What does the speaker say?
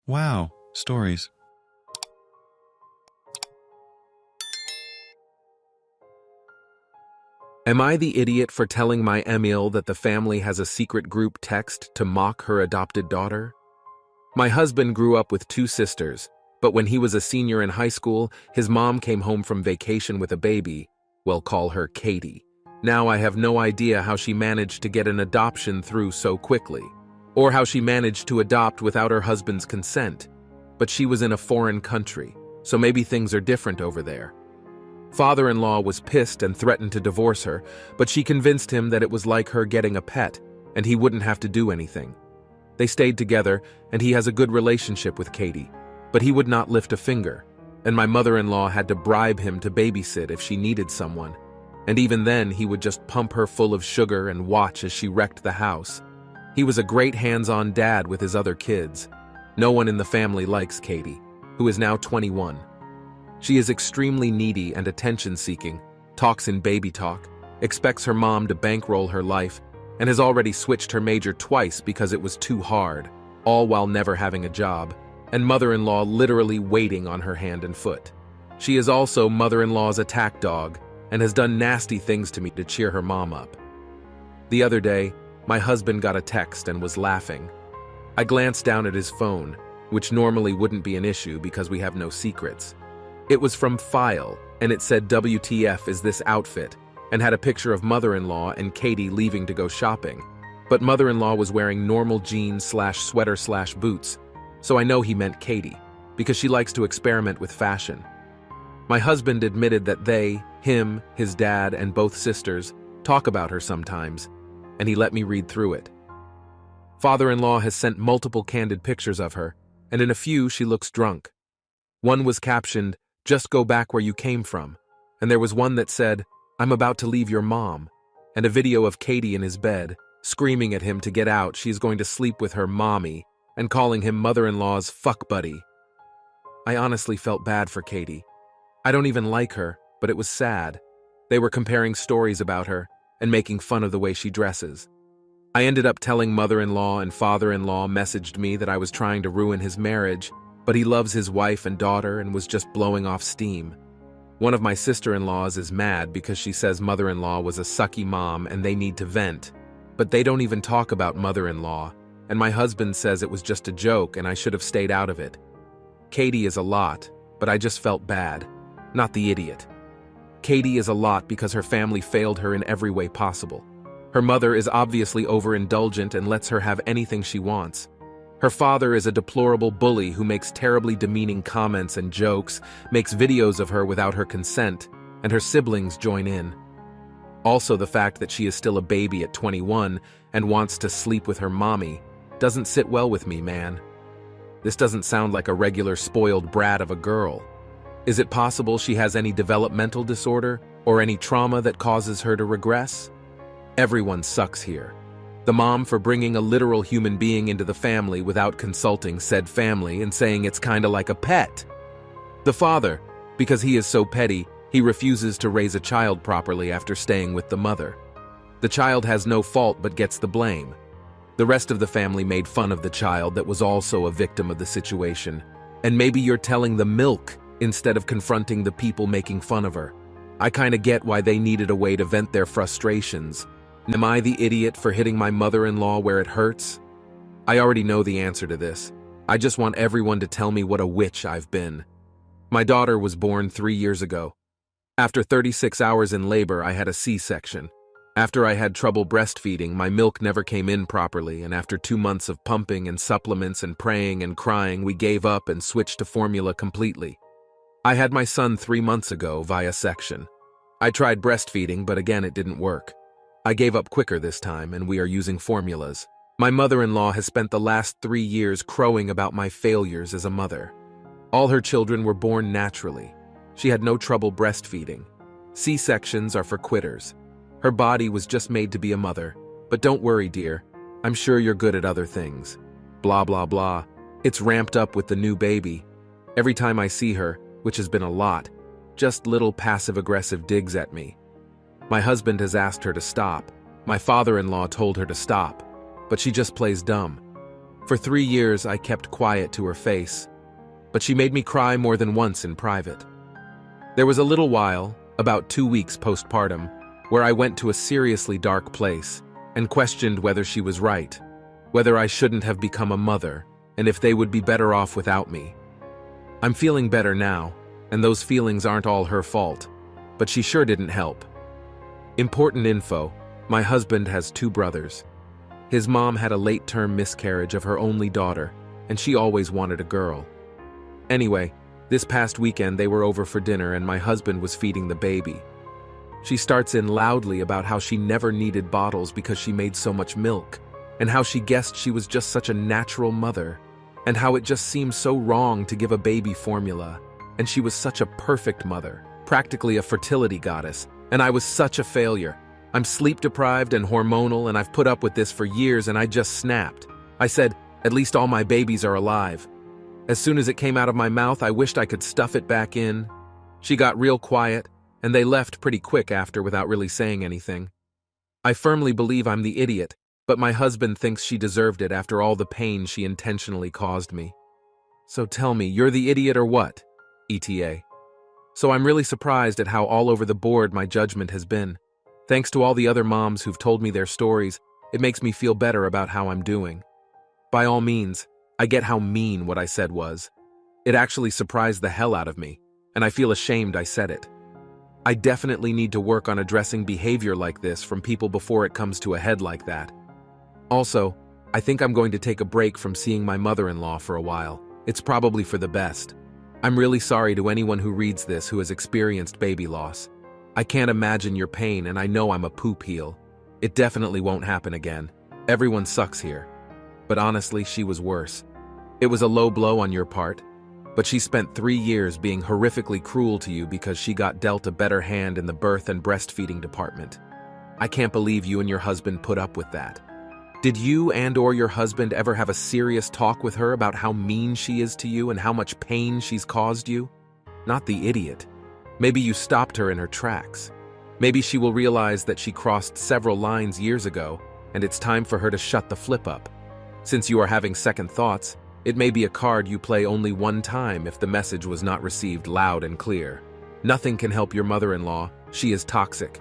Wow, stories. Am I the idiot for telling my Emil that the family has a secret group text to mock her adopted daughter? My husband grew up with two sisters, but when he was a senior in high school, his mom came home from vacation with a baby. We'll call her Katie. Now I have no idea how she managed to get an adoption through so quickly, or how she managed to adopt without her husband's consent. But she was in a foreign country, so maybe things are different over there. Father-in-law was pissed and threatened to divorce her, but she convinced him that it was like her getting a pet, and he wouldn't have to do anything. They stayed together, and he has a good relationship with Katie, but he would not lift a finger, and my mother-in-law had to bribe him to babysit if she needed someone, and even then he would just pump her full of sugar and watch as she wrecked the house. He was a great hands-on dad with his other kids. No one in the family likes Katie, who is now 21. She is extremely needy and attention-seeking, talks in baby talk, expects her mom to bankroll her life, and has already switched her major twice because it was too hard, all while never having a job, and mother-in-law literally waiting on her hand and foot. She is also mother-in-law's attack dog and has done nasty things to me to cheer her mom up. The other day, my husband got a text and was laughing. I glanced down at his phone, which normally wouldn't be an issue because we have no secrets. It was from File, and it said WTF is this outfit, and had a picture of mother-in-law and Katie leaving to go shopping. But mother-in-law was wearing normal jeans/sweater/boots, so I know he meant Katie, because she likes to experiment with fashion. My husband admitted that they, him, his dad, and both sisters, talk about her sometimes, and he let me read through it. Father-in-law has sent multiple candid pictures of her, and in a few she looks drunk. One was captioned, "Just go back where you came from," and there was one that said, "I'm about to leave your mom," and a video of Katie in his bed, screaming at him to get out, she's going to sleep with her mommy, and calling him mother-in-law's fuck buddy. I honestly felt bad for Katie. I don't even like her, but it was sad. They were comparing stories about her, and making fun of the way she dresses. I ended up telling mother-in-law, and father-in-law messaged me that I was trying to ruin his marriage, but he loves his wife and daughter and was just blowing off steam. One of my sister-in-laws is mad because she says mother-in-law was a sucky mom and they need to vent, but they don't even talk about mother-in-law, and my husband says it was just a joke and I should have stayed out of it. Katie is a lot, but I just felt bad, not the idiot. Katie is a lot because her family failed her in every way possible. Her mother is obviously overindulgent and lets her have anything she wants. Her father is a deplorable bully who makes terribly demeaning comments and jokes, makes videos of her without her consent, and her siblings join in. Also, the fact that she is still a baby at 21 and wants to sleep with her mommy doesn't sit well with me, man. This doesn't sound like a regular spoiled brat of a girl. Is it possible she has any developmental disorder or any trauma that causes her to regress? Everyone sucks here. The mom for bringing a literal human being into the family without consulting said family and saying it's kinda like a pet. The father, because he is so petty, he refuses to raise a child properly after staying with the mother. The child has no fault but gets the blame. The rest of the family made fun of the child that was also a victim of the situation. And maybe you're telling the milk instead of confronting the people making fun of her. I kinda get why they needed a way to vent their frustrations. Am I the idiot for hitting my mother-in-law where it hurts? I already know the answer to this. I just want everyone to tell me what a witch I've been. My daughter was born 3 years ago. After 36 hours in labor, I had a C-section. After I had trouble breastfeeding, my milk never came in properly, and after 2 months of pumping and supplements and praying and crying, we gave up and switched to formula completely. I had my son 3 months ago via section. I tried breastfeeding, but again it didn't work. I gave up quicker this time, and we are using formulas. My mother-in-law has spent the last 3 years crowing about my failures as a mother. All her children were born naturally. She had no trouble breastfeeding. C-sections are for quitters. Her body was just made to be a mother. But don't worry, dear. I'm sure you're good at other things. Blah, blah, blah. It's ramped up with the new baby. Every time I see her, which has been a lot, just little passive-aggressive digs at me. My husband has asked her to stop. My father-in-law told her to stop, but she just plays dumb. For 3 years, I kept quiet to her face, but she made me cry more than once in private. There was a little while, about 2 weeks postpartum, where I went to a seriously dark place and questioned whether she was right, whether I shouldn't have become a mother, and if they would be better off without me. I'm feeling better now, and those feelings aren't all her fault, but she sure didn't help. Important info: my husband has 2 brothers. His mom had a late-term miscarriage of her only daughter, and she always wanted a girl. Anyway, this past weekend they were over for dinner and my husband was feeding the baby. She starts in loudly about how she never needed bottles because she made so much milk, and how she guessed she was just such a natural mother, and how it just seemed so wrong to give a baby formula, and she was such a perfect mother, practically a fertility goddess, and I was such a failure. I'm sleep-deprived and hormonal, and I've put up with this for years, and I just snapped. I said, at least all my babies are alive. As soon as it came out of my mouth, I wished I could stuff it back in. She got real quiet, and they left pretty quick after without really saying anything. I firmly believe I'm the idiot, but my husband thinks she deserved it after all the pain she intentionally caused me. So tell me, you're the idiot or what? ETA. So I'm really surprised at how all over the board my judgment has been. Thanks to all the other moms who've told me their stories, it makes me feel better about how I'm doing. By all means, I get how mean what I said was. It actually surprised the hell out of me, and I feel ashamed I said it. I definitely need to work on addressing behavior like this from people before it comes to a head like that. Also, I think I'm going to take a break from seeing my mother-in-law for a while. It's probably for the best. I'm really sorry to anyone who reads this who has experienced baby loss. I can't imagine your pain, and I know I'm a poop heel. It definitely won't happen again. Everyone sucks here. But honestly, she was worse. It was a low blow on your part, but she spent 3 years being horrifically cruel to you because she got dealt a better hand in the birth and breastfeeding department. I can't believe you and your husband put up with that. Did you and/or your husband ever have a serious talk with her about how mean she is to you and how much pain she's caused you? Not the idiot. Maybe you stopped her in her tracks. Maybe she will realize that she crossed several lines years ago, and it's time for her to shut the flip up. Since you are having second thoughts, it may be a card you play only one time if the message was not received loud and clear. Nothing can help your mother-in-law. She is toxic.